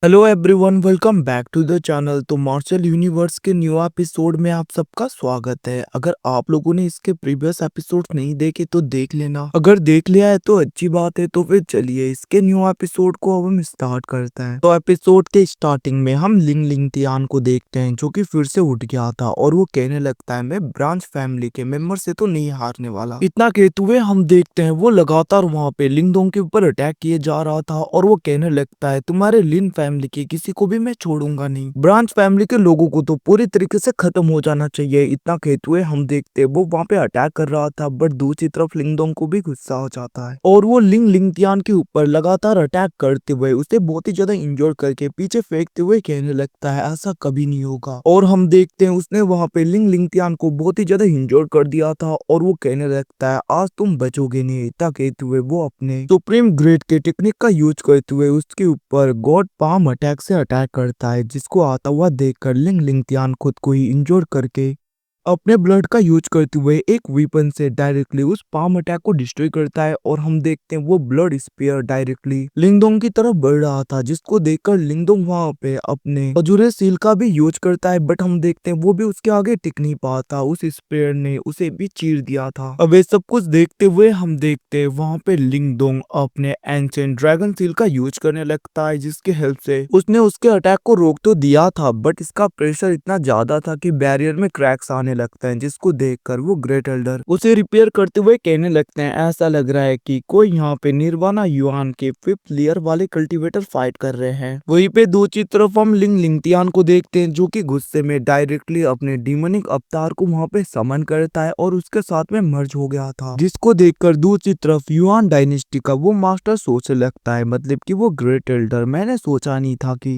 Hello everyone, welcome back to the channel. तो Marshal universe के new episode में आप सबका स्वागत है। अगर आप लोगों ने इसके प्रीवियस एपिसोड नहीं देखे तो देख लेना, अगर देख लिया है तो अच्छी बात है। तो फिर चलिए इसके न्यू एपिसोड को अब हम स्टार्ट करते हैं। तो एपिसोड के स्टार्टिंग में हम लिंग लिंग तियान को देखते हैं, जो कि फिर से उठ गया था और वो कहने लगता है, मैं ब्रांच फैमिली के मेंबर से तो नहीं हारने वाला। इतना कहते हुए हम देखते हैं वो लगातार वहां पे लिंगदोंग के ऊपर अटैक किए जा रहा था और वो कहने लगता है, तुम्हारे लिन फैमिली के किसी को भी मैं छोड़ूंगा नहीं। ब्रांच फैमिली के लोगों को तो पूरी तरीके से खत्म हो जाना चाहिए। इतना कहते हुए हम देखते वो वहां पे अटैक कर रहा था, बट दूसरी तरफ लिंगदोंग को भी गुस्सा हो जाता है और वो लिंग लिंगतियान के ऊपर लगातार अटैक करते हुए उसे बहुत ही ज्यादा इंजोर करके पीछे फेंकते हुए कहने लगता है, ऐसा कभी नहीं होगा। और हम देखते हैं उसने वहां पे लिंग लिंगतियान को बहुत ही ज्यादा इंजोर कर दिया था और वो कहने लगता है, आज तुम बचोगे नहीं। इतना कहते हुए वो अपने सुप्रीम ग्रेड के टेक्निक का यूज करते हुए उसके ऊपर गॉड पाम अटैक से अटैक करता है, जिसको आता हुआ देखकर लिंग लिंगतियान खुद को ही इंजोर करके अपने ब्लड का यूज करते हुए एक वेपन से डायरेक्टली उस पाम अटैक को डिस्ट्रॉय करता है। और हम देखते हैं वो ब्लड स्पेयर डायरेक्टली लिंगदोंग की तरफ बढ़ रहा था, जिसको देखकर लिंगदोंग वहां पे अपने खजूरे सील का भी यूज करता है, बट हम देखते हैं वो भी उसके आगे टिक नहीं पाता। उस स्पेयर ने उसे भी चीर दिया था। अब ये सब कुछ देखते हुए हम देखते हैं वहां पे लिंगदोंग अपने एंशिएंट ड्रैगन सील का यूज करने लगता है, जिसके हेल्प से उसने उसके अटैक को रोक तो दिया था, बट इसका प्रेशर इतना ज्यादा था कि बैरियर में क्रैक्स आने लगते हैं, जिसको देखकर वो ग्रेट एल्डर उसे रिपेयर करते हुए कहने लगते हैं, ऐसा लग रहा है कि कोई यहाँ पे निर्वाणा युआन के 5th लेयर वाले कल्टीवेटर फाइट कर रहे हैं। वहीं पे दूसरी तरफ हम लिंग लिंगतियान को देखते हैं, जो कि गुस्से में डायरेक्टली अपने डीमोनिक अवतार को वहां पे समन करता है और उसके साथ में मर्ज हो गया था, जिसको देखकर दूसरी तरफ युआन डायनेस्टी का वो मास्टर सोचने लगता है, मतलब कि वो ग्रेट एल्डर, मैंने सोचा नहीं था कि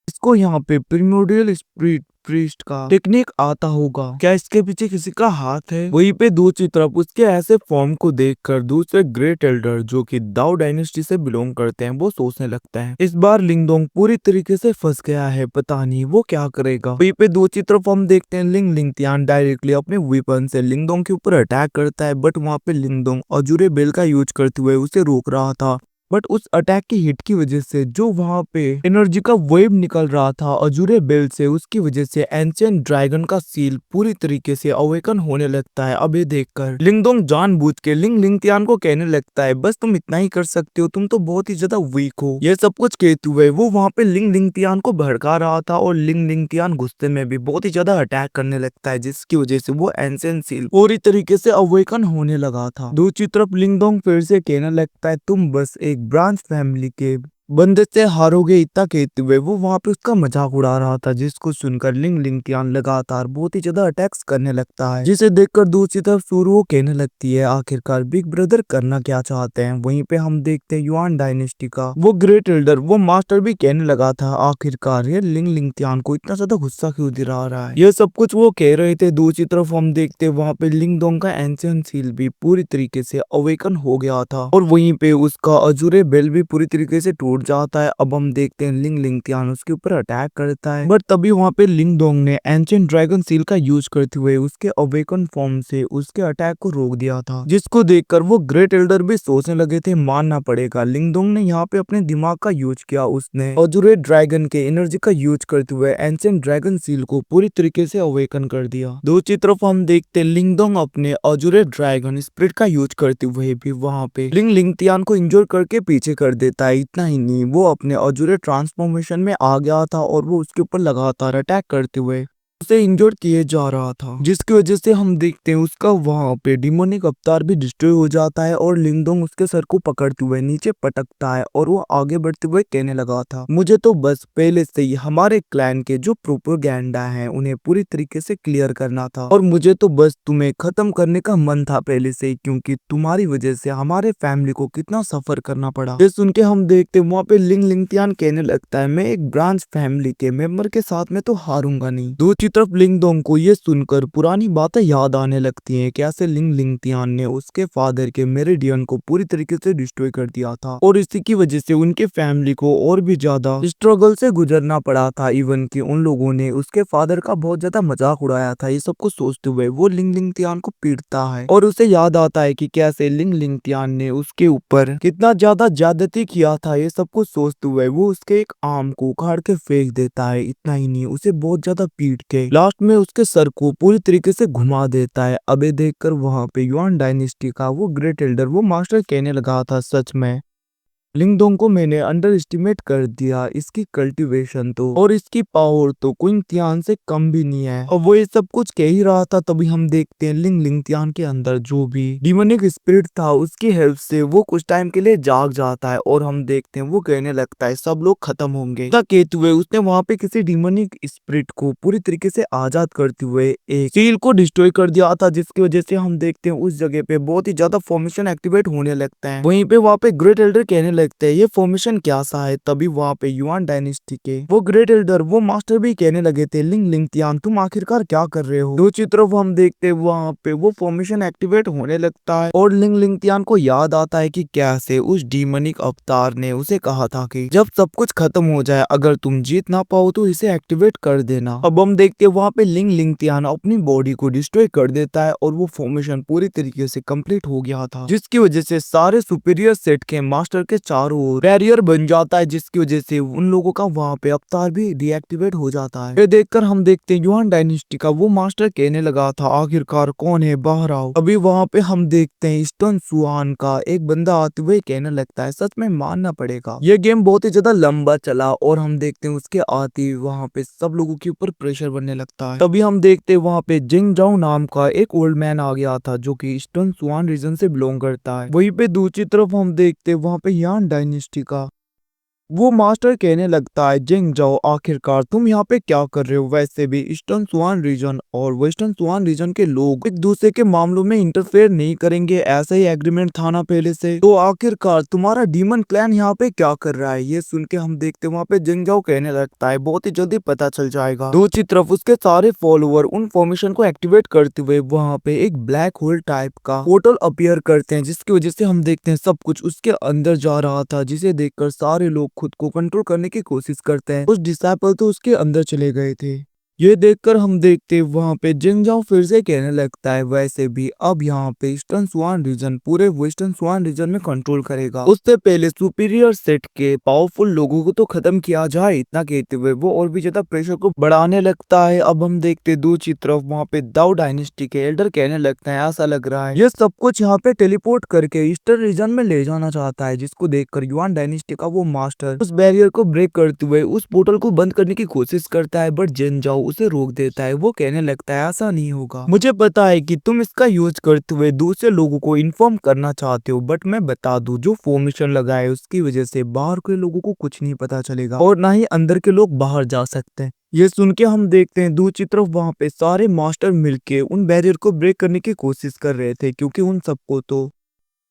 इसको यहाँ पे प्रिमोडियल स्पिरिट प्रीस्ट का टेक्निक आता होगा। क्या इसके पीछे किसी का हाथ है? वहीं पे दूसरी तरफ उसके ऐसे फॉर्म को देखकर दूसरे ग्रेट एल्डर, जो कि दाओ डायनेस्टी से बिलोंग करते हैं, वो सोचने लगता है, इस बार लिंगदोंग पूरी तरीके से फंस गया है, पता नहीं वो क्या करेगा। वहीं पे दूसरी तरफ हम देखते हैं लिंग लिंगतियान डायरेक्टली अपने वेपन से लिंगदोंग के ऊपर अटैक करता है, बट वहां पे लिंगदोंग अजूरे बेल का यूज करते हुए उसे रोक रहा था। बट उस अटैक की हिट की वजह से जो वहां पे एनर्जी का वेव निकल रहा था अजूरे बेल से, उसकी वजह से एंशिएंट ड्रैगन का सील पूरी तरीके से अवेकन होने लगता है। अब ये देखकर लिंगदोंग जानबूझ के लिंग लिंगतियान को कहने लगता है, बस तुम इतना ही कर सकते हो, तुम तो बहुत ही ज्यादा वीक हो। ये सब कुछ कहते हुए वो वहां पे लिंग लिंगतियान को भड़का रहा था और लिंग लिंगतियान गुस्से में भी बहुत ही ज्यादा अटैक करने लगता है, जिसकी वजह से वो एंशिएंट सील पूरी तरीके से अवेकन होने लगा था। दूसरी तरफ लिंगदोंग फिर से कहने लगता है, तुम बस एक ब्रांच फैमिली के बंदे से हारोगे। इतना कहते हुए वो वहां पे उसका मजाक उड़ा रहा था, जिसको सुनकर लिंग लिंगतियान लगातार बहुत ही ज्यादा अटैक्स करने लगता है, जिसे देखकर दूसरी तरफ सुरुओ कहने लगती है, आखिरकार बिग ब्रदर करना क्या चाहते हैं। वहीं पे हम देखते हैं युआन डायनेस्टी का वो ग्रेट एल्डर, वो मास्टर भी कहने लगा था, आखिरकार ये लिंग लिंगतियान को इतना ज्यादा गुस्सा क्यों दिला रहा है। ये सब कुछ वो कह रहे थे। दूसरी तरफ हम देखते वहां पे लिंगदोंग का एंशिएंट सील भी पूरी तरीके से अवेकन हो गया था और वहीं पे उसका अजूरे बेल भी पूरी तरीके से टूट जाता है। अब हम देखते हैं लिंग लिंगतियान उसके ऊपर अटैक करता है, बट तभी वहां पे लिंगदोंग ने एंशिएंट ड्रैगन सील का यूज करते हुए उसके अवेकन फॉर्म से उसके अटैक को रोक दिया था, जिसको देखकर वो ग्रेट एल्डर भी सोचने लगे थे, मानना पड़ेगा लिंगदोंग ने यहाँ पे अपने दिमाग का यूज किया। उसने अजूरे ड्रैगन के एनर्जी का यूज करते हुए एंशिएंट ड्रैगन सील को पूरी तरीके से अवेकन कर दिया। दूसरी तरफ हम देखते लिंगदोंग अपने अजूरे ड्रैगन स्पिरिट का यूज करते हुए भी वहां पे लिंग लिंगतियान को इंजोर करके पीछे कर देता है। इतना ही नहीं, वो अपने अजूरे ट्रांसफॉर्मेशन में आ गया था और वो उसके ऊपर लगातार अटैक करते हुए उसे इंजोर किए जा रहा था, जिसकी वजह से हम देखते हैं उसका वहां पे डिमोनिक अवतार भी डिस्ट्रॉय हो जाता है और लिंगदोंग उसके सर को पकड़ते हुए नीचे पटकता है और वो आगे बढ़ते हुए कहने लगा था, मुझे तो बस पहले से ही हमारे क्लैन के जो प्रोपेगेंडा हैं उन्हें पूरी तरीके से क्लियर करना था और मुझे तो बस तुम्हें खत्म करने का मन था पहले से ही, क्योंकि तुम्हारी वजह से हमारे फैमिली को कितना सफर करना पड़ा। ये सुन के हम देखते वहां पे लिंग लिंगतियान कहने लगता है, मैं एक ब्रांच फैमिली के मेंबर के साथ में तो हारूंगा नहीं। दूसरी दूसरी तरफ लिंगदोंग को ये सुनकर पुरानी बातें याद आने लगती हैं, कैसे लिंग लिंगतियान ने उसके फादर के मेरिडियन को पूरी तरीके से डिस्ट्रॉय कर दिया था और इसी की वजह से उनके फैमिली को और भी ज्यादा स्ट्रगल से गुजरना पड़ा था। इवन कि उन लोगों ने उसके फादर का बहुत ज्यादा मजाक उड़ाया था। ये सब कुछ सोचते हुए वो लिंग लिंगतियान को पीटता है और उसे याद आता है कि कैसे लिंग लिंगतियान ने उसके ऊपर कितना ज्यादा ज्यादती किया था। ये सब कुछ सोचते हुए वो उसके एक आर्म को उखाड़ के फेंक देता है। इतना ही नहीं, उसे बहुत ज्यादा पीट के लास्ट में उसके सर को पूरी तरीके से घुमा देता है। अबे देखकर वहां पे युआन डायनेस्टी का वो ग्रेट एल्डर वो मास्टर कहने लगा था, सच में लिंगदोंग को मैंने अंडर एस्टिमेट कर दिया। इसकी कल्टीवेशन तो और इसकी पावर तो कुंतियान से कम भी नहीं है। और वो ये सब कुछ कह ही रहा था, तभी हम देखते हैं लिंग लिंगतियान के अंदर जो भी डिमोनिक स्पिरिट था उसकी हेल्प से वो कुछ टाइम के लिए जाग जाता है और हम देखते हैं वो कहने लगता है सब लोग खत्म होंगे। कहते हुए उसने वहां पे किसी डिमोनिक स्पिरिट को पूरी तरीके से आजाद करते हुए एक सील को डिस्ट्रॉय कर दिया था, जिसकी वजह से हम देखते हैं उस जगह पे बहुत ही ज्यादा फॉर्मेशन एक्टिवेट होने लगता है। वहीं पे वहां पे ग्रेट एल्डर कहने लगते हैं ये फॉर्मेशन क्या सा है। तभी वहां पे युआन डायनेस्टी के वो ग्रेट एल्डर वो मास्टर भी कहने लगे थे, लिंग लिंगतियान तुम आखिरकार क्या कर रहे हो। दूसरी तरफ हम देखते हैं वहां पे वो फॉर्मेशन एक्टिवेट होने लगता है और लिंग लिंगतियान को याद आता है कि कैसे उस डीमनिक अवतार ने उसे कहा था कि जब सब कुछ खत्म हो जाए अगर तुम जीत ना पाओ तो इसे एक्टिवेट कर देना। अब हम देखते हैं वहां पे लिंग लिंगतियान अपनी बॉडी को डिस्ट्रॉय कर देता है और वो फॉर्मेशन पूरी तरीके से कंप्लीट हो गया था, जिसकी वजह से सारे सुपीरियर सेट के मास्टर के चारों ओर बैरियर बन जाता है, जिसकी वजह से उन लोगों का वहां पे अवतार भी डीएक्टिवेट हो जाता है। ये देखकर हम देखते हैं युआन डायनेस्टी का वो मास्टर कहने लगा था आखिरकार कौन है, बाहर आओ। अभी वहां पे हम देखते हैं ईस्टर्न सुआन का एक बंदा आते हुए कहने लगता है सच में मानना पड़ेगा ये गेम बहुत ही ज्यादा लंबा चला और हम देखते हैं उसके आते ही वहां पे सब लोगों के ऊपर प्रेशर बनने लगता है। तभी हम देखते हैं वहां पे जिंग जाओ नाम का एक ओल्ड मैन आ गया था जो कि ईस्टर्न सुआन रीजन से बिलोंग करता है। वहीं पे दूसरी तरफ हम देखते हैं वहां पे यान डायनेस्टी का वो मास्टर कहने लगता है जिंग जाओ आखिरकार तुम यहाँ पे क्या कर रहे हो। वैसे भी ईस्टर्न सुआन रीजन और वेस्टर्न सुआन रीजन के लोग एक दूसरे के मामलों में इंटरफेयर नहीं करेंगे, ऐसा ही एग्रीमेंट था ना पहले से। तो आखिरकार तुम्हारा डीमन क्लैन यहाँ पे क्या कर रहा है। ये सुन के हम देखते वहाँ पे जिंग जाओ कहने लगता है बहुत ही जल्दी पता चल जाएगा। दूसरी तरफ उसके सारे फॉलोअर उन फॉर्मेशन को एक्टिवेट करते हुए वहाँ पे एक ब्लैक होल टाइप का पोर्टल अपीयर करते हैं, जिसकी वजह से हम देखते हैं सब कुछ उसके अंदर जा रहा था, जिसे देखकर सारे लोग खुद को कंट्रोल करने की कोशिश करते हैं। कुछ डिसाइपल तो उसके अंदर चले गए थे। ये देखकर हम देखते वहां पे जिंग जाओ फिर से कहने लगता है वैसे भी अब यहाँ पे ईस्टर्न सुआन रीजन पूरे वेस्टर्न सुआन रीजन में कंट्रोल करेगा, उससे पहले सुपीरियर सेट के पावरफुल लोगों को तो खत्म किया जाए। इतना कहते हुए वो और भी ज्यादा प्रेशर को बढ़ाने लगता है। अब हम देखते दूसरी तरफ वहाँ पे दाऊ डायनेस्टी के एल्डर कहने लगते हैं ऐसा लग रहा है ये सब कुछ यहाँ पे टेलीपोर्ट करके ईस्टर्न रीजन में ले जाना चाहता है, जिसको देखकर युआन डायनेस्टी का वो मास्टर उस बैरियर को ब्रेक करते हुए उस पोर्टल को बंद करने की कोशिश करता है, बट जिंग जाओ उसे रोक देता है। वो कहने लगता है ऐसा नहीं होगा, मुझे पता है कि तुम इसका यूज करते हुए दूसरे लोगों को इन्फॉर्म करना चाहते हो, बट मैं बता दूं जो फॉर्मेशन लगा है उसकी वजह से बाहर के लोगों को कुछ नहीं पता चलेगा और ना ही अंदर के लोग बाहर जा सकते हैं। ये सुन के हम देखते हैं दूसरी तरफ वहां पे सारे मास्टर मिलके उन बैरियर को ब्रेक करने की कोशिश कर रहे थे, क्योंकि उन सबको तो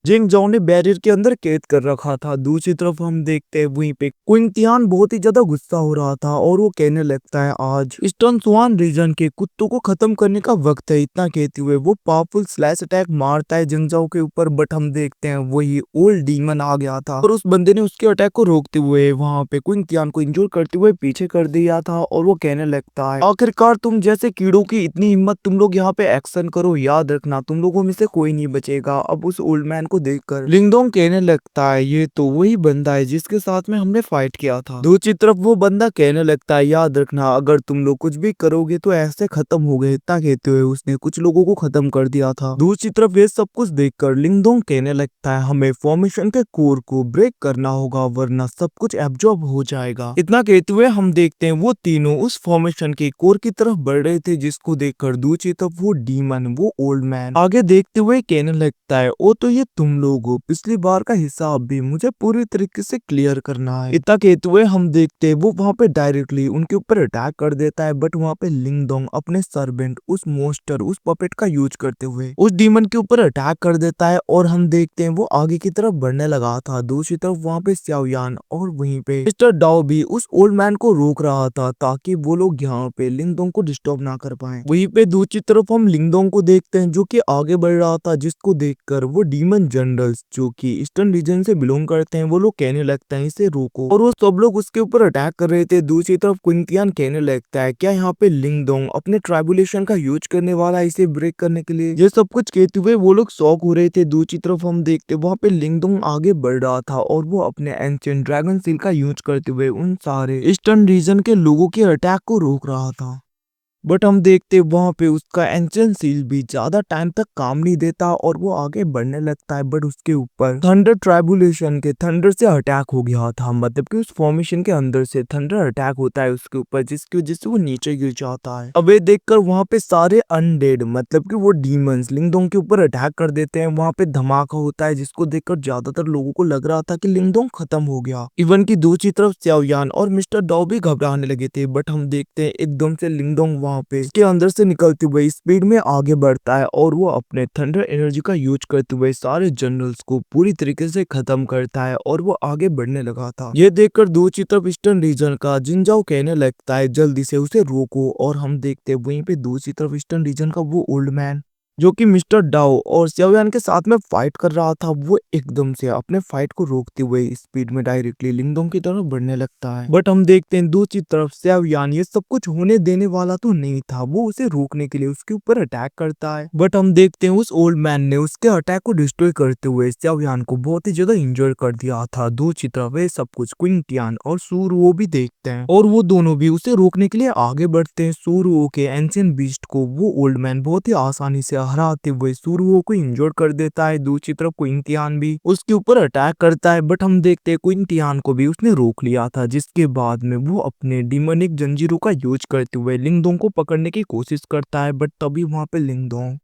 जिंग जाओ ने बैरियर के अंदर कैद कर रखा था। दूसरी तरफ हम देखते हैं वहीं पे क्विंटियान बहुत ही ज्यादा गुस्सा हो रहा था और वो कहने लगता है आज ईस्टर्न सुआन रीजन के कुत्तों को खत्म करने का वक्त है। इतना कहते हुए वो पावरफुल स्लैश अटैक मारता है जिंग जाओ के ऊपर, बट हम देखते हैं वही ओल्ड डीमन आ गया था और उस बंदे ने उसके अटैक को रोकते हुए वहां पे क्विंटियान को इंजोर करते हुए पीछे कर दिया था और वो कहने लगता है आखिरकार तुम जैसे कीड़ों की इतनी हिम्मत, तुम लोग यहाँ पे एक्शन करो, याद रखना तुम लोगों में से कोई नहीं बचेगा। अब उस ओल्ड मैन को देखकर लिंगदोंग कहने लगता है ये तो वही बंदा है जिसके साथ में हमने फाइट किया था। दूसरी तरफ वो बंदा कहने लगता है याद रखना अगर तुम लोग कुछ भी करोगे तो ऐसे खत्म हो गए। इतना कहते हुए उसने कुछ लोगों को खत्म कर दिया था। दूसरी तरफ ये सब कुछ देखकर लिंगदोंग कहने लगता है हमें फॉर्मेशन के कोर को ब्रेक करना होगा वरना सब कुछ एब्जॉर्ब हो जाएगा। इतना कहते हुए हम देखते हैं वो तीनों उस फॉर्मेशन के कोर की तरफ बढ़ रहे थे, जिसको देखकर दूसरी तरफ वो डीमन वो ओल्ड मैन आगे देखते हुए कहने लगता है ओ तो ये तुम तुम लोग हो, पिछली बार का हिसाब भी मुझे पूरी तरीके से क्लियर करना है। इतना कहते हुए हम देखते हैं वो वहाँ पे डायरेक्टली उनके ऊपर अटैक कर देता है, बट वहाँ पे लिंगडोंग अपने सर्वेंट उस मोस्टर उस पपेट का यूज करते हुए उस डीमन के ऊपर अटैक कर देता है और हम देखते हैं वो आगे की तरफ बढ़ने लगा था। दूसरी तरफ वहाँ पे स्याओयान और वहीं पे मिस्टर डाओ भी उस ओल्ड मैन को रोक रहा था ताकि वो लोग यहाँ पे लिंगडोंग को डिस्टर्ब ना कर पाए। वहीं पे दूसरी तरफ हम लिंगडोंग को देखते हैं जो कि आगे बढ़ रहा था, जिसको देखकर वो डीमन जनरल्स जो कि ईस्टर्न रीजन से बिलोंग करते हैं वो लोग कहने लगते हैं इसे रोको, और वो सब लोग उसके ऊपर अटैक कर रहे थे। दूसरी तरफ क्विंटियन कहने लगता है क्या यहाँ पे लिंगडोंग अपने ट्राइबुलेशन का यूज करने वाला है इसे ब्रेक करने के लिए। ये सब कुछ कहते हुए वो लोग शॉक हो रहे थे। दूसरी तरफ हम देखते वहाँ पे लिंगडोंग आगे बढ़ रहा था और वो अपने एंशिएंट ड्रैगन सील का यूज करते हुए उन सारे ईस्टर्न रीजन के लोगों के अटैक को रोक रहा था। बट हम देखते वहां पे उसका एंशिएंट सील भी ज्यादा टाइम तक काम नहीं देता और वो आगे बढ़ने लगता है, बट उसके ऊपर थंडर ट्राइबुलेशन के थंडर से अटैक हो गया था। मतलब कि उस फॉर्मेशन के अंदर से थंडर अटैक होता है उसके ऊपर, जिसकी वजह से वो नीचे गिर जाता है। अब ये देखकर वहां पे सारे अनडेड मतलब कि वो डीमंस लिंगडोंग के ऊपर अटैक कर देते हैं। वहां पे धमाका होता है जिसको देखकर ज्यादातर लोगों को लग रहा था कि लिंगडोंग खत्म हो गया। इवन की दूसरी तरफ स्याओयान और मिस्टर डॉ भी घबराने लगे थे, बट हम देखते हैं एकदम से लिंगडोंग वहां पे इसके अंदर से निकलते हुए स्पीड में आगे बढ़ता है और वो अपने थंडर एनर्जी का यूज करते हुए सारे जनरल्स को पूरी तरीके से खत्म करता है और वो आगे बढ़ने लगा था। ये देखकर दूसरी तरफ ईस्टर्न रीजन का जिनजाओ कहने लगता है जल्दी से उसे रोको, और हम देखते हैं वहीं पे दूसरी तरफ ईस्टर्न रीजन का वो ओल्ड मैन जो कि मिस्टर डाओ और स्याओयान के साथ में फाइट कर रहा था, वो एकदम से अपने फाइट को रोकते हुए स्पीड में डायरेक्टली लिंगडोंग की तरफ बढ़ने लगता है। बट हम देखते हैं दूसरी तरफ स्याओयान ये सब कुछ होने देने वाला तो नहीं था, वो उसे रोकने के लिए उसके ऊपर अटैक करता है। बट हम देखते हैं उस ओल्ड मैन ने उसके अटैक को डिस्ट्रॉय करते हुए स्याओयान को बहुत ही ज्यादा इंजर कर दिया था। दूसरी तरफ ये सब कुछ क्विंटियन और सूरुओ भी देखते हैं और वो दोनों भी उसे रोकने के लिए आगे बढ़ते हैं। सूरुओ के एंशिएंट बीस्ट को वो ओल्ड मैन बहुत ही आसानी से हराते हुए सूरुओ को इंजोर कर देता है। दूसरी तरफ क्विंटियन भी उसके ऊपर अटैक करता है, बट हम देखते हैं क्विंटियन को भी उसने रोक लिया था, जिसके बाद में वो अपने डिमोनिक जंजीरों का यूज करते हुए लिंगडोंग को पकड़ने की कोशिश करता है। बट तभी वहां पे लिंगडोंग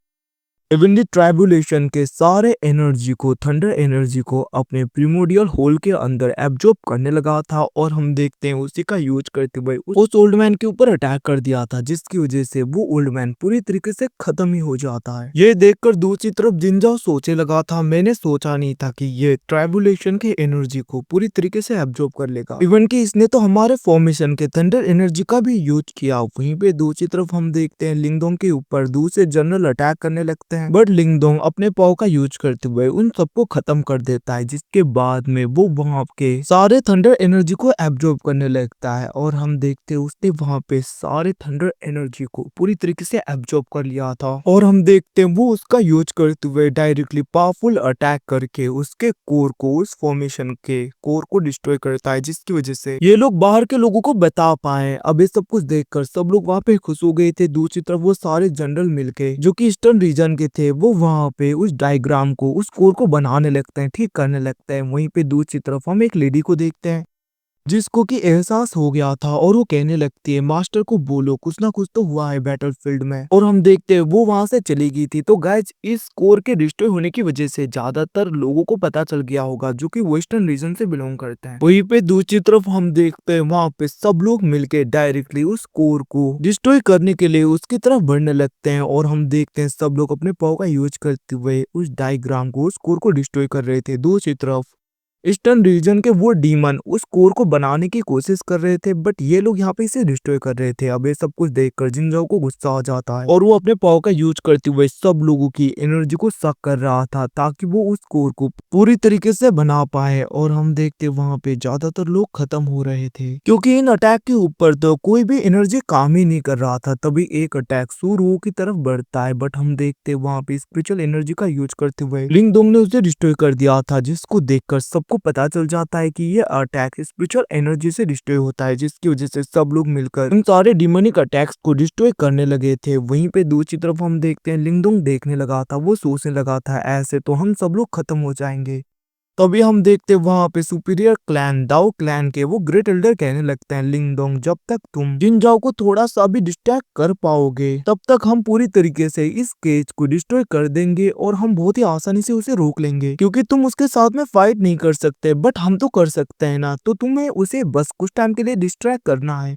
हेवनली ट्राइबुलेशन के सारे एनर्जी को थंडर एनर्जी को अपने प्रिमोडियल होल के अंदर एब्जॉर्ब करने लगा था, और हम देखते हैं उसी का यूज करते हुए उस ओल्ड मैन के ऊपर अटैक कर दिया था, जिसकी वजह से वो ओल्ड मैन पूरी तरीके से खत्म ही हो जाता है। ये देखकर दूसरी तरफ जिनजाओ सोचे लगा था मैंने सोचा नहीं था कि ये ट्राइबुलेशन के एनर्जी को पूरी तरीके से एब्जॉर्ब कर लेगा। इवन कि इसने तो हमारे फॉर्मेशन के थंडर एनर्जी का भी यूज किया। वहीं पे दूसरी तरफ हम देखते हैं लिंगडोंग के ऊपर दूसरे जनरल अटैक करने लगते हैं, बट लिंगडोंग अपने पाव का यूज करते हुए उन सबको खत्म कर देता है, जिसके बाद में वो वहां के सारे थंडर एनर्जी को एब्जॉर्ब करने लगता है। और हम देखते हैं उसने वहां पे सारे थंडर एनर्जी को पूरी तरीके से एब्जॉर्ब कर लिया था, और हम देखते हैं वो उसका यूज करते हुए डायरेक्टली पावरफुल अटैक करके उसके कोर को उस फॉर्मेशन के कोर को डिस्ट्रॉय करता है, जिसकी वजह से ये लोग बाहर के लोगों को बता पाए। अब ये सब कुछ देखकर सब लोग वहां पे खुश हो गए थे। दूसरी तरफ वो सारे जनरल मिलके जो कि ईस्टर्न रीजन के थे वो वहां पे उस डायग्राम को उस कोर को बनाने लगते हैं, ठीक करने लगते हैं। वहीं पे दूसरी तरफ हम एक लेडी को देखते हैं जिसको कि एहसास हो गया था, और वो कहने लगती है मास्टर को बोलो कुछ ना कुछ तो हुआ है बैटलफील्ड में, और हम देखते हैं वो वहां से चली गई थी। तो गाइज इस कोर के डिस्ट्रॉय होने की वजह से ज्यादातर लोगों को पता चल गया होगा जो कि वेस्टर्न रीजन से बिलोंग करते हैं। वहीं पे दूसरी तरफ हम देखते हैं वहां पे सब लोग मिलके डायरेक्टली उस कोर को डिस्ट्रॉय करने के लिए उसकी तरफ बढ़ने लगते हैं, और हम देखते हैं सब लोग अपने पाव का यूज करते हुए उस डायग्राम को उस कोर को डिस्ट्रॉय कर रहे थे। दूसरी तरफ ईस्टर्न रीजन के वो डीमन उस कोर को बनाने की कोशिश कर रहे थे, बट ये लोग यहाँ पे इसे डिस्ट्रॉय कर रहे थे। अब ये सब कुछ देखकर जिनजाओ को गुस्सा आ जाता है और वो अपने पाव का यूज करते हुए सब लोगों की एनर्जी को सक कर रहा था ताकि वो उस कोर को पूरी तरीके से बना पाए। और हम देखते वहां पे ज्यादातर लोग खत्म हो रहे थे क्योंकि इन अटैक के ऊपर तो कोई भी एनर्जी काम ही नहीं कर रहा था। तभी एक अटैक सूरुओं की तरफ बढ़ता है, बट हम देखते वहां पे स्पिरिचुअल एनर्जी का यूज करते हुए लिंगडोंग ने उसे डिस्ट्रॉय कर दिया था, जिसको देखकर सबको पता चल जाता है कि ये अटैक स्पिरिचुअल एनर्जी से डिस्ट्रॉय होता है, जिसकी वजह से सब लोग मिलकर इन सारे डिमोनिक अटैक्स को डिस्ट्रॉय करने लगे थे। वहीं पे दूसरी तरफ हम देखते हैं लिंगडोंग देखने लगा था, वो सोचने लगा था ऐसे तो हम सब लोग खत्म हो जाएंगे। तभी हम देखते वहां पे सुपीरियर क्लैन दाओ क्लैन के वो ग्रेट एल्डर कहने लगते हैं, लिंगडोंग जब तक तुम जिनजाओ को थोड़ा सा भी डिस्ट्रैक्ट कर पाओगे तब तक हम पूरी तरीके से इस केज को डिस्ट्रॉय कर देंगे और हम बहुत ही आसानी से उसे रोक लेंगे, क्योंकि तुम उसके साथ में फाइट नहीं कर सकते बट हम तो कर सकते हैं ना, तो तुम्हें उसे बस कुछ टाइम के लिए डिस्ट्रैक्ट करना है।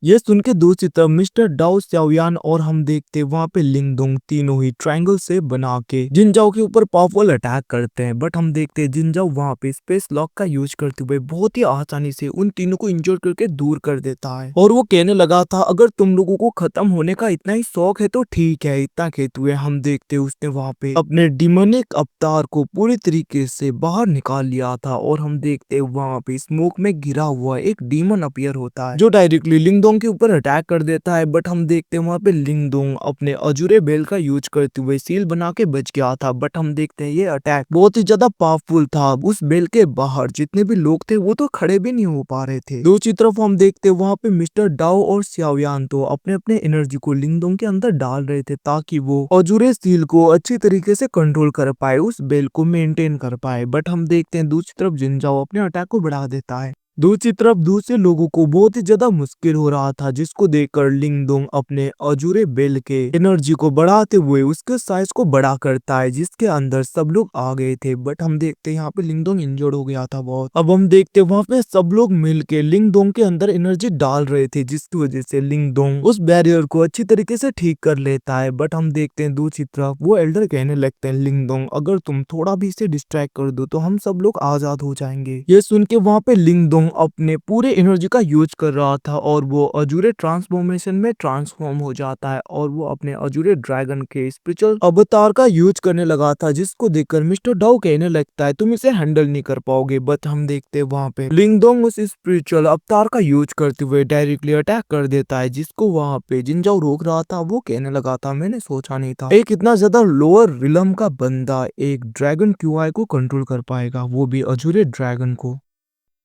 ये सुन के दूसरी तरफ मिस्टर डाओ स्याओयान और हम देखते वहां पे लिंगडोंग तीनों ही ट्रायंगल से बना के जिनजाओ के ऊपर पावरफुल अटैक करते हैं, बट हम देखते जिनजाओ वहां पे स्पेस लॉक का यूज करते हुए बहुत ही आसानी से उन तीनों को इंजोर करके दूर कर देता है। और वो कहने लगा था अगर तुम लोगों को खत्म होने का इतना ही शौक है तो ठीक है। इतना कहते हुए हम देखते उसने वहां पे अपने डिमोनिक अवतार को पूरी तरीके से बाहर निकाल लिया था और हम देखते वहां पे स्मोक में गिरा हुआ एक डीमन अपीयर होता है जो डायरेक्टली लिंगडोंग के ऊपर अटैक कर देता है, बट हम देखते हैं वहां पे लिंगडोंग अपने अजूरे बेल का यूज करते हुए सील बना के बच गया था, बट हम देखते हैं ये अटैक बहुत ही ज्यादा पावरफुल था। उस बेल के बाहर जितने भी लोग थे वो तो खड़े भी नहीं हो पा रहे थे। दूसरी तरफ हम देखते हैं वहां पे मिस्टर डाओ और सियाओयान तो अपने अपने एनर्जी को लिंगडोंग के अंदर डाल रहे थे ताकि वो अजूरे सील को अच्छी तरीके से कंट्रोल कर पाए, उस बेल को मेंटेन कर पाए। बट हम देखते हैं दूसरी तरफ जिनजाओ अपने अटैक को बढ़ा देता है। दूसरी तरफ दूसरे लोगों को बहुत ही ज्यादा मुश्किल हो रहा था, जिसको देखकर लिंगडोंग अपने अजूरे बेल के एनर्जी को बढ़ाते हुए उसके साइज को बड़ा करता है जिसके अंदर सब लोग आ गए थे। बट हम देखते हैं यहाँ पे लिंगडोंग इंजर्ड हो गया था बहुत। अब हम देखते हैं वहां पे सब लोग मिलके लिंगडोंग के अंदर एनर्जी डाल रहे थे जिसकी वजह से लिंगडोंग उस बैरियर को अच्छी तरीके से ठीक कर लेता है। बट हम देखते हैं दूसरी तरफ वो एल्डर कहने लगते हैं लिंगडोंग अगर तुम थोड़ा भी इसे डिस्ट्रैक्ट कर दो तो हम सब लोग आजाद हो जाएंगे। ये सुन के वहां पे लिंगडोंग अपने पूरे एनर्जी का यूज कर रहा था और वो अजूरे ट्रांसफॉर्मेशन में ट्रांसफॉर्म हो जाता है और वो अपने अजूरे ड्रैगन के स्पिरिचुअल अवतार का यूज करने लगा था, जिसको देखकर मिस्टर डाओ कहने लगता है तुम इसे हैंडल नहीं कर पाओगे। बट हम देखते हैं वहां पे लिंगडोंग उस स्पिरिचुअल अवतार का यूज करते हुए डायरेक्टली अटैक कर देता है, जिसको वहां पे जिनजाओ रोक रहा था। वो कहने लगा था मैंने सोचा नहीं था एक इतना ज्यादा लोअर रिलम का बंदा एक ड्रैगन क्यूआई को कंट्रोल कर पाएगा, वो भी अजूरे ड्रैगन को।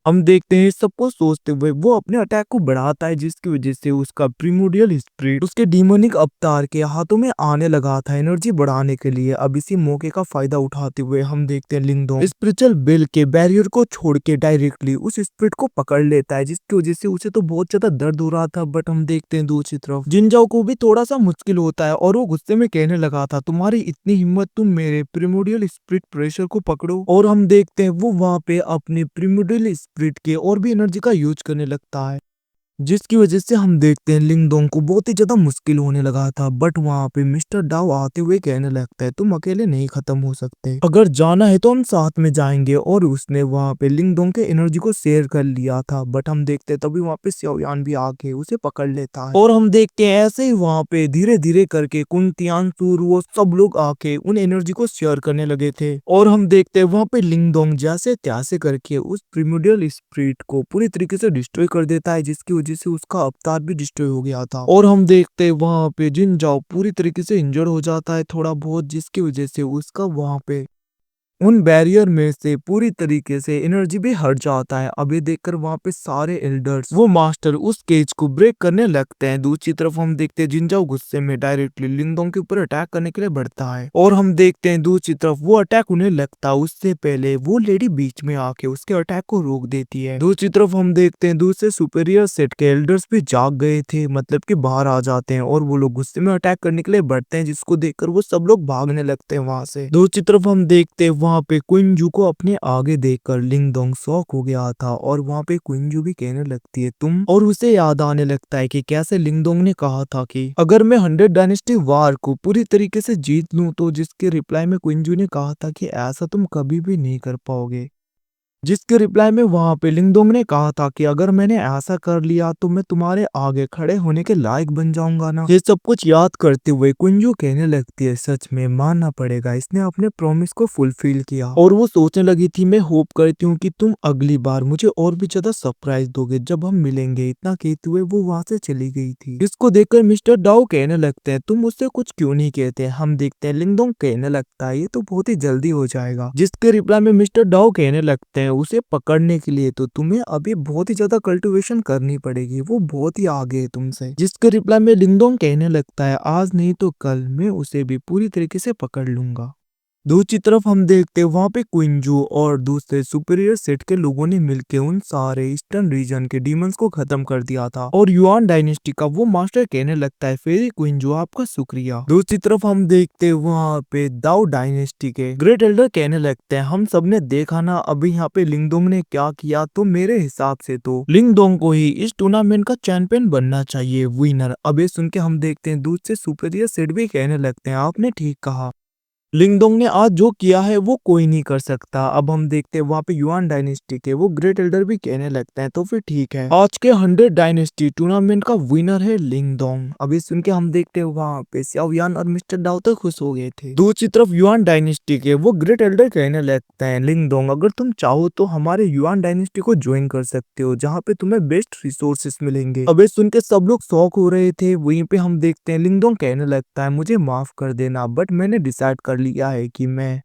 हम देखते हैं सबको सोचते हुए वो अपने अटैक को बढ़ाता है जिसकी वजह से उसका प्रिमोडियल स्पिरिट उसके डीमोनिक अवतार के हाथों में आने लगा था एनर्जी बढ़ाने के लिए। अब इसी मौके का फायदा उठाते हुए हम देखते हैं लिंगडोंग स्पिरिचुअल बेल के बैरियर को छोड़ के डायरेक्टली उस स्पिरिट को पकड़ लेता है, जिसकी वजह से उसे तो बहुत ज्यादा दर्द हो रहा था। बट हम देखते हैं दूसरी तरफ जिनजाओ को भी थोड़ा सा मुश्किल होता है और वो गुस्से में कहने लगा था तुम्हारी इतनी हिम्मत तुम मेरे प्रिमोडियल स्पिरिट प्रेशर को पकड़ो। और हम देखते हैं वो वहां पे अपने प्रिमोडियल स्पिरिट के और भी एनर्जी का यूज करने लगता है, जिसकी वजह से हम देखते हैं लिंगडोंग को बहुत ही ज्यादा मुश्किल होने लगा था। बट वहां पे मिस्टर डाओ आते हुए कहने लगता है तुम अकेले नहीं खत्म हो सकते, अगर जाना है तो हम साथ में जाएंगे। और उसने वहां पे लिंगडोंग के एनर्जी को शेयर कर लिया था। बट हम देखते हैं तभी वहां पे सियाओयान भी आके उसे पकड़ लेता है और हम देखते हैं ऐसे ही वहां पे धीरे धीरे करके कुंतियान सूर वो सब लोग आके उन एनर्जी को शेयर करने लगे थे। और हम देखते हैं वहां पे लिंगडोंग जैसे त्यासे करके उस प्रिमोडियल स्पिरिट को पूरी तरीके से डिस्ट्रॉय कर देता है, जिसकी वजह से उसका अवतार भी डिस्ट्रॉय हो गया था। और हम देखते हैं वहां पे जिनजाओ पूरी तरीके से इंजर्ड हो जाता है थोड़ा बहुत, जिसकी वजह से उसका वहां पे उन बैरियर में से पूरी तरीके से एनर्जी भी हट जाता है। अब ये देखकर वहां पे सारे एल्डर्स वो मास्टर उस केज को ब्रेक करने लगते हैं। दूसरी तरफ हम देखते हैं जिनजाओ गुस्से में डायरेक्टली लिंगडोंग के ऊपर अटैक करने के लिए बढ़ता है और हम देखते हैं दूसरी तरफ वो अटैक उन्हें लगता है उससे पहले वो लेडी बीच में आके उसके अटैक को रोक देती है। दूसरी तरफ हम देखते हैं दूसरे सुपीरियर सेट के एल्डर्स भी जाग गए थे, मतलब कि बाहर आ जाते हैं और वो लोग गुस्से में अटैक करने के लिए बढ़ते हैं, जिसको देखकर वो सब लोग भागने लगते हैं वहां से। दूसरी तरफ हम देखते हैं वहां पे क्विंजू को अपने आगे देखकर लिंगडोंग शॉक हो गया था और वहां पे क्विंजू भी कहने लगती है तुम, और उसे याद आने लगता है कि कैसे लिंगडोंग ने कहा था कि अगर मैं 100 डायनेस्टी वार को पूरी तरीके से जीत लूं, तो जिसके रिप्लाई में क्विंजू ने कहा था कि ऐसा तुम कभी भी नहीं कर पाओगे। जिसके रिप्लाई में वहां पे लिंगडोंग ने कहा था कि अगर मैंने ऐसा कर लिया तो मैं तुम्हारे आगे खड़े होने के लायक बन जाऊंगा ना। ये सब कुछ याद करते हुए कुंजू कहने लगती है सच में मानना पड़ेगा इसने अपने प्रॉमिस को फुलफिल किया। और वो सोचने लगी थी मैं होप करती हूँ कि तुम अगली बार मुझे और भी ज्यादा सरप्राइज दोगे जब हम मिलेंगे। इतना कहते हुए वो वहां से चली गई थी, जिसको देखकर मिस्टर डाओ कहने लगते हैं तुम मुझसे कुछ क्यों नहीं कहते। हम देखते हैं लिंगडोंग कहने लगता है ये तो बहुत ही जल्दी हो जाएगा। जिसके रिप्लाई में मिस्टर डाओ कहने लगते हैं उसे पकड़ने के लिए तो तुम्हें अभी बहुत ही ज्यादा कल्टीवेशन करनी पड़ेगी, वो बहुत ही आगे है तुमसे। जिसके रिप्लाई में लिंगडोंग कहने लगता है आज नहीं तो कल मैं उसे भी पूरी तरीके से पकड़ लूंगा। दूसरी तरफ हम देखते हैं वहां पे क्विंजू और दूसरे सुपीरियर सेट के लोगों ने मिलकर उन सारे ईस्टर्न रीजन के डीमंस को खत्म कर दिया था और युआन डायनेस्टी का वो मास्टर कहने लगता है, फिर क्विंजू आपका शुक्रिया। दूसरी तरफ हम देखते हैं वहां पे दाऊ डायनेस्टी के ग्रेट एल्डर कहने लगते हैं, हम सबने देखा ना अभी यहाँ पे लिंगदोंग ने क्या किया, तो मेरे हिसाब से तो लिंगदोंग को ही इस टूर्नामेंट का चैंपियन बनना चाहिए, विनर। अब ये सुन के हम देखते हैं दूसरे सुपीरियर सेट भी कहने लगते हैं, आपने ठीक कहा, लिंगदोंग ने आज जो किया है वो कोई नहीं कर सकता। अब हम देखते हैं वहां पे युआन डायनेस्टी के वो ग्रेट एल्डर भी कहने लगते हैं, तो फिर ठीक है, आज के 100 डायनेस्टी टूर्नामेंट का विनर है लिंगदोंग। अभी सुन के हम देखते हैं वहां पे सियाओयान और मिस्टर डाओ तो खुश हो गए थे। दूसरी तरफ युआन डायनेस्टी के वो ग्रेट एल्डर कहने लगते हैं, लिंगदोंग अगर तुम चाहो तो हमारे युआन डायनेस्टी को ज्वाइन कर सकते हो, जहाँ पे तुम्हें बेस्ट रिसोर्सेस मिलेंगे। अबे सुन के सब लोग शौक हो रहे थे। वहीं पे हम देखते हैं लिंगदोंग कहने लगता है, मुझे माफ कर देना बट मैंने डिसाइड कर लिया है कि मैं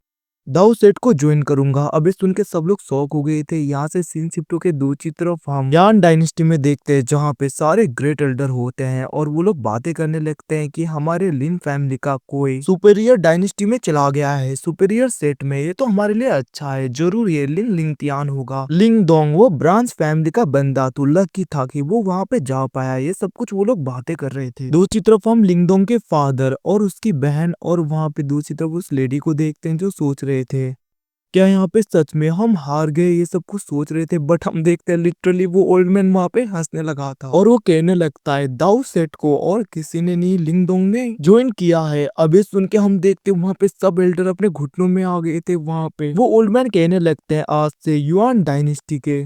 दाऊ सेट को ज्वाइन करूंगा। अबे सुन के सब लोग शौक हो गए थे। यहाँ से सीन शिफ्टों के दूसरी तरफ हम यान डायनेस्टी में देखते हैं, जहाँ पे सारे ग्रेट एल्डर होते हैं और वो लोग बातें करने लगते हैं कि हमारे लिन फैमिली का कोई सुपीरियर डायनेस्टी में चला गया है, सुपीरियर सेट में, ये तो हमारे लिए अच्छा है, जरूर ये लिन लिंगतियान होगा। लिंगदोंग वो ब्रांच फैमिली का बंदा तो लकी था कि वो वहाँ पे जा पाया, ये सब कुछ वो लोग बातें कर रहे थे। दूसरी तरफ हम लिंगदोंग के फादर और उसकी बहन और वहाँ पे दूसरी तरफ उस लेडी को देखते हैं जो सोच रहे थे, क्या यहाँ पे सच में हम हार गए, ये सब कुछ सोच रहे थे। बट हम देखते हैं लिटरली वो ओल्ड मैन वहां पे हंसने लगा था और वो कहने लगता है, दाऊ सेट को और किसी ने नहीं, लिंगदोंग ने ज्वाइन किया है। अभी सुन के हम देखते हैं वहां पे सब एल्डर अपने घुटनों में आ गए थे। वहां पे वो ओल्ड मैन कहने लगते हैं, आज से युआन डायनेस्टी के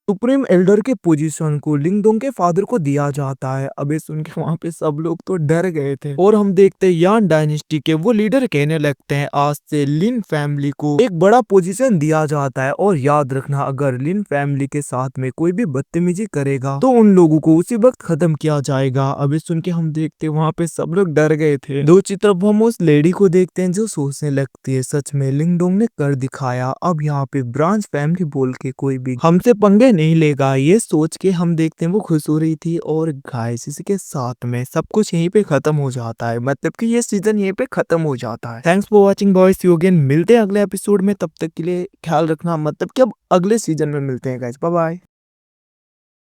सुप्रीम एल्डर के पोजीशन को लिंगदोंग के फादर को दिया जाता है। अबे सुन के वहां पे सब लोग तो डर गए थे और हम देखते हैं यान डायनेस्टी के वो लीडर कहने लगते हैं, आज से लिन फैमिली को एक बड़ा पोजीशन दिया जाता है और याद रखना अगर लिन फैमिली के साथ में कोई भी बदतमीजी करेगा तो उन लोगों को उसी वक्त खत्म किया जाएगा। अबे सुन के हम देखते हैं वहां पे सब लोग डर गए थे। दूसरी तरफ हम उस लेडी को देखते हैं जो सोचने लगती है, सच में लिंगदोंग ने कर दिखाया, अब यहाँ पे ब्रांच फैमिली बोल के कोई भी हमसे पंगे नहीं लेगा। ये सोच के हम देखते हैं वो खुश हो रही थी और गाइस इसी के साथ में सब कुछ यहीं पे खत्म हो जाता है, मतलब कि ये सीजन यहीं पे खत्म हो जाता है। Thanks for watching boys, you again, मिलते हैं अगले एपिसोड में, तब तक के लिए ख्याल रखना, मतलब कि अब अगले सीजन में मिलते हैं गाइस, बाय बाय।